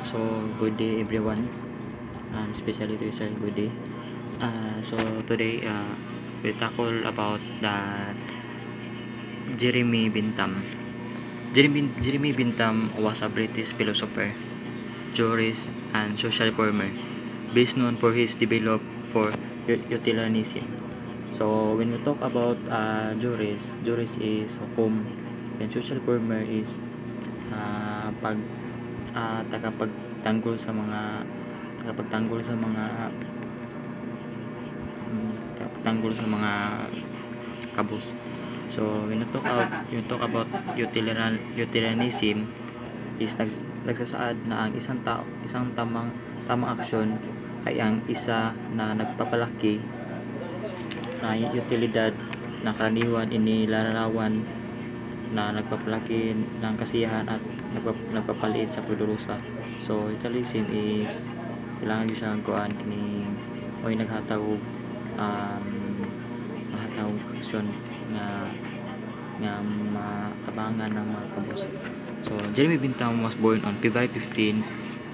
So, good day everyone, especially to you, sir. Good day. So today we tackle about the Jeremy Bentham. Jeremy Bentham was a British philosopher, jurist, and social reformer, best known for his develop for utilitarianism. So when we talk about jurist is hukom, and social reformer is pag tagapagtanggol sa mga kabus. So when you talk about utilitarianism is nagsasaad na ang isang tamang aksyon ay ang isa na nagpapalaki na utilidad na karaniwan inilalarawan na nagpapalaki ng kasiyahan at nagpapaliit sa pagdurusa. So utilitarianism is kailangan siya kuan kini oy naghatag aksyon nga matabangan ng mga kabus. So Jeremy Bentham was born on February 15,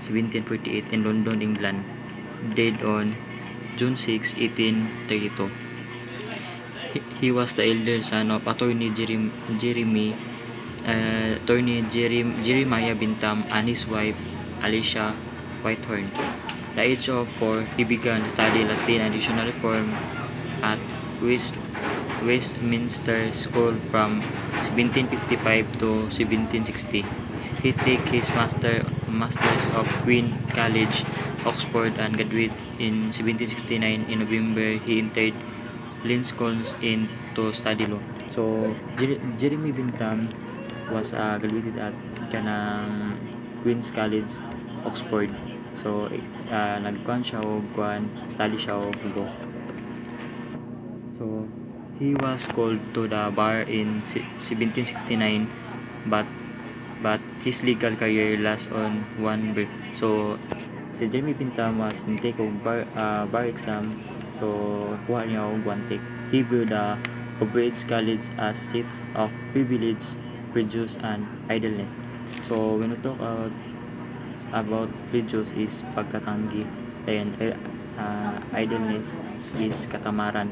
1748 in London, England. Died on June 6, 1832. He was the elder son of attorney Jeremiah Bentham and his wife Alicia Whitehorn. At the age of 4, he began to study Latin and additional reform at Westminster School from 1755 to 1760. He took his Masters of Queen College, Oxford, and graduated in 1769. In November, he entered Lincoln's Inn to study law. So, Jeremy Bentham was graduated at kanang Queen's College, Oxford. So, study siya og law. So, he was called to the bar in 1769, but his legal career last on one brief. So, si Jeremy Bentham was nitake og bar exam. So, kuha niya og one take. He viewed the Cambridge College as seats of privilege, prejudice, and idleness. So, when we talk about prejudice is pagkatanggi, and idleness is katamaran.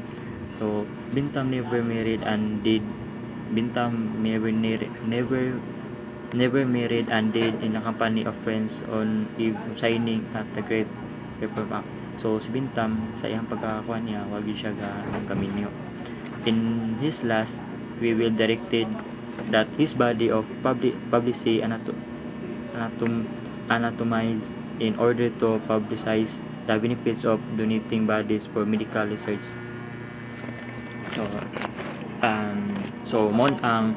So Bentham never married and died in a company of friends on eve of signing at the Great Reform Act. So si Bentham sa iyang pagkakakuha niya wag siya kaminyo. In his last we will directed that his body of publicly anatomized in order to publicize the benefits of donating bodies for medical research. So ang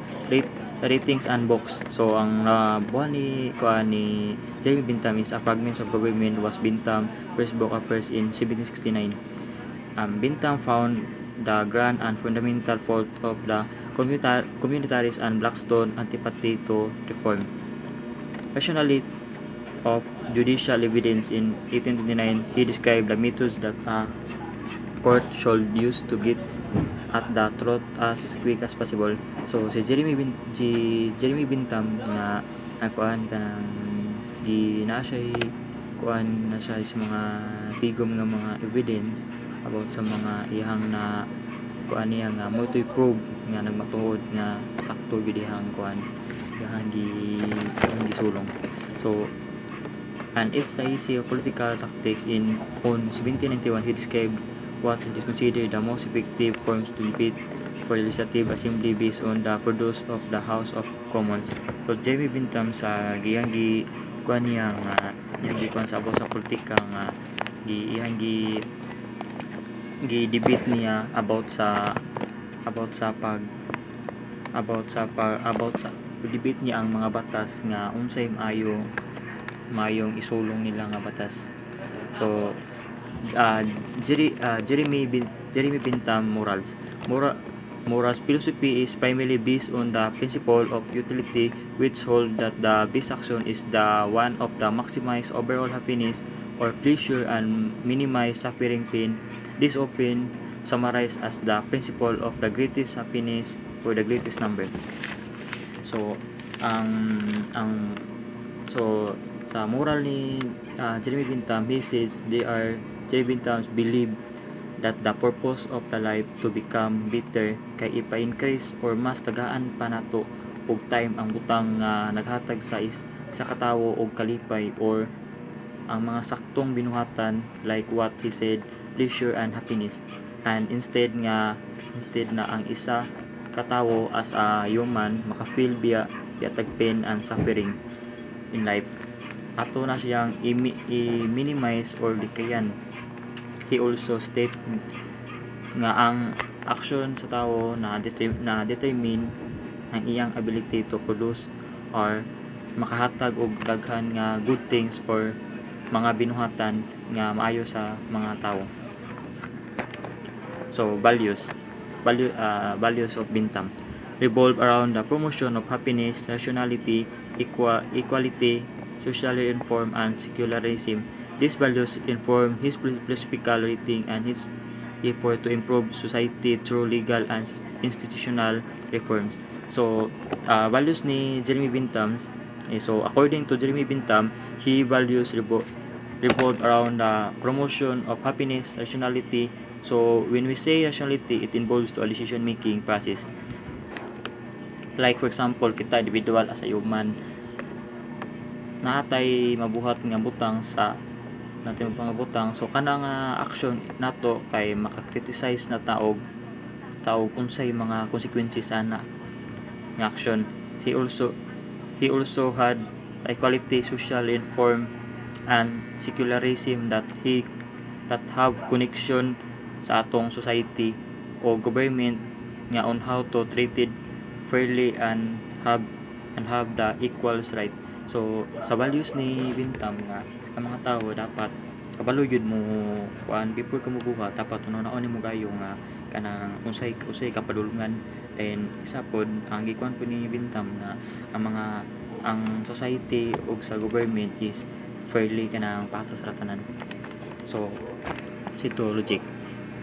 ratings and books. So ang buwan ni Jeremy Bentham is A Fragments of Government was Bentham first book appears in 1769. Bentham found the grand and fundamental fault of the communitarists and Blackstone antipathy to reform. Rationality of judicial evidence in 1829, he described the methods that a court should use to get at the truth as quick as possible. So si Jeremy Bentham na kuan kanang na siya sa mga tigom nga mga evidence about sa mga ihang na kuan niya nga mo to prove nga nagmatuod nga sakto gyud ihang kuan ihang gisulong. So and it's the issue of political tactics on 1791 he described what is considered the most effective forms to defeat for legislative assembly based on the produce of the House of Commons. So Jeremy Bentham sa giyang kuan niya nga gikuan sa politika nga debate niya about sa debate niya ang mga batas nga unsay mayong isulong nila nga batas. So Jeremy Bentham morals philosophy is primarily based on the principle of utility, which hold that the best action is the one of the maximize overall happiness or pleasure and minimize suffering pain. This often summarized as the principle of the greatest happiness for the greatest number. So Sa moral ni Jeremy Bentham, he says Jeremy Bentham believe that the purpose of the life to become better kay ipa-increase or mas tagaan pa nato og time ang butang nga naghatag sa katawo og kalipay or ang mga saktong binuhatan like what he said, pleasure and happiness, and instead na ang isa katawo as a human makafeel biya tag pain and suffering in life, ato na siyang i-minimize or dikayan. He also state nga ang action sa tawo na determine ang iyang ability to produce or makahatag og daghan nga good things or mga binuhatan nga maayo sa mga tawo. So values of Bentham revolve around the promotion of happiness, rationality, equality, socially informed, and secularism. These values inform his philosophical rating and his effort to improve society through legal and institutional reforms. So, values ni Jeremy Bentham, so according to Jeremy Bentham, he values revolve around the promotion of happiness, rationality. So, when we say rationality, it involves to a decision-making process. Like for example, kita individual as a human, natay mabuhat nga butang sa natin pangabutang, so kanang action nato kay maka-criticize na taog unsay mga consequences ana nga action. He also had equality, social informed, and secularism that have connection sa atong society o government nga on how to treated fairly and have the equals right. So sa values ni Bentham nga ang mga tao dapat kabalo yun mo kuan before ka mabuhat, dapat unaon mo gayo nga kanang unsay kapadulungan. And isa pod ang gikuan po ni Bentham na ang society ug sa government is fairly kanang patas ra tanan. So ito logic.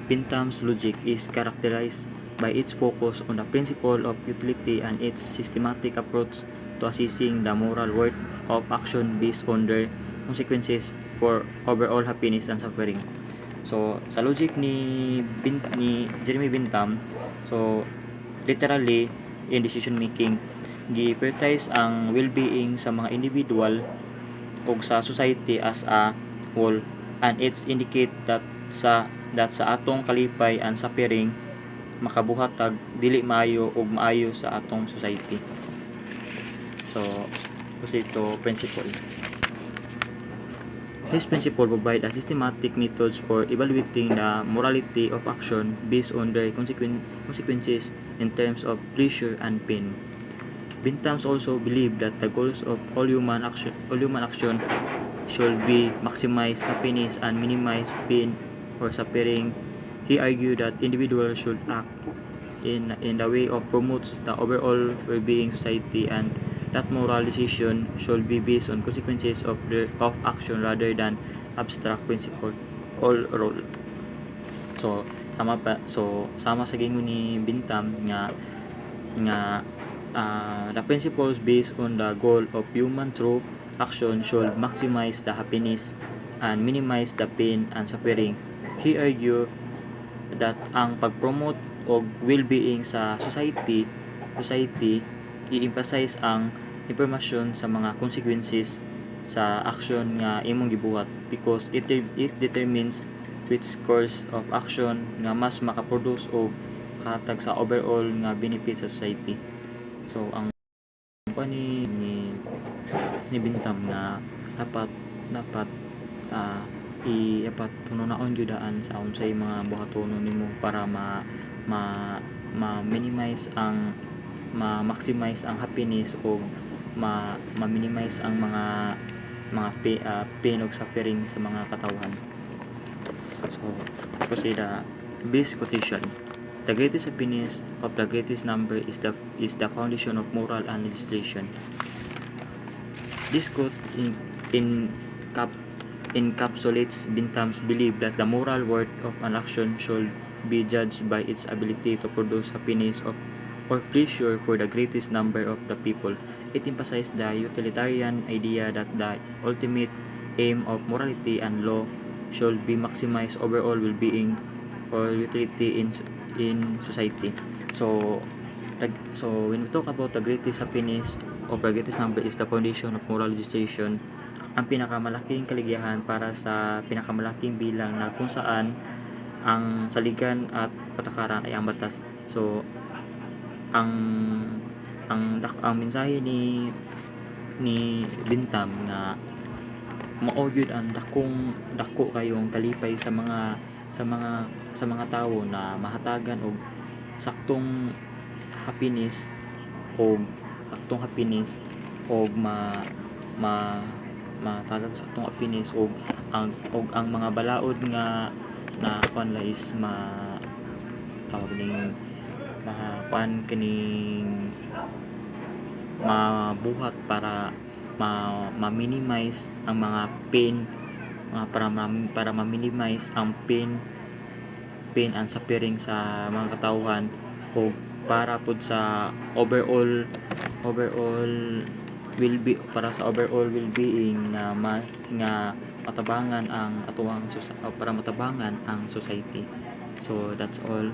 Bentham's logic is characterized by its focus on the principle of utility and its systematic approach to assessing the moral worth of action based on their consequences for overall happiness and suffering. So sa logic ni Jeremy Bentham, so literally in decision making, gi-prioritize ang well-being sa mga individual o sa society as a whole, and it indicate that sa atong kalipay and suffering makabuhatag dili maayo ug maayo sa atong society. So ito principle. His principle provide a systematic methods for evaluating the morality of action based on their consequences in terms of pleasure and pain. Bentham also believed that the goals of all human action should be maximize happiness and minimize pain or suffering. He argued that individuals should act in the way of promotes the overall well-being society, and that moral decision should be based on consequences of action rather than abstract principle or rule. So sama sa gingon ni Bentham nga the principles based on the goal of human through action should maximize the happiness and minimize the pain and suffering. He argued that ang pag-promote og well-being sa society i-emphasize ang impormasyon sa mga consequences sa action nga imong gibuhat, because it determines which course of action nga mas makaproduce o kahatag sa overall nga benefit sa society. So ang ni Bentham na dapat tununaon gyudaan sa unsay mga buhatonon nimo para ma-minimize ang ma-maximize ang happiness o ma-minimize ang mga pain o suffering sa mga katawhan. So proceed base quotation. The greatest happiness of the greatest number is the foundation of moral and legislation. This quote encapsulates Bentham's belief that the moral worth of an action should be judged by its ability to produce happiness or pleasure for the greatest number of the people. It emphasized the utilitarian idea that the ultimate aim of morality and law should be maximize overall well-being or utility in society. So, so when we talk about the greatest happiness of the greatest number is the foundation of moral legislation, ang pinakamalaking kaligayahan para sa pinakamalaking bilang na kung saan ang saligan at patakaran ay ang batas. So, ang ang mensahe ni Bintam na mao gyud ang dako kayong kalipay sa mga tawo na mahatagan og saktong happiness o matagag saktong happiness og ang mga balaod nga na kuan la is tawag ning makuan kining mabuhat para ma-minimize ang mga pain, para ma-minimize ang pain and suffering sa mga katawhan o para pud sa overall well-being nga matabangan ang atuang para matabangan ang society. So that's all.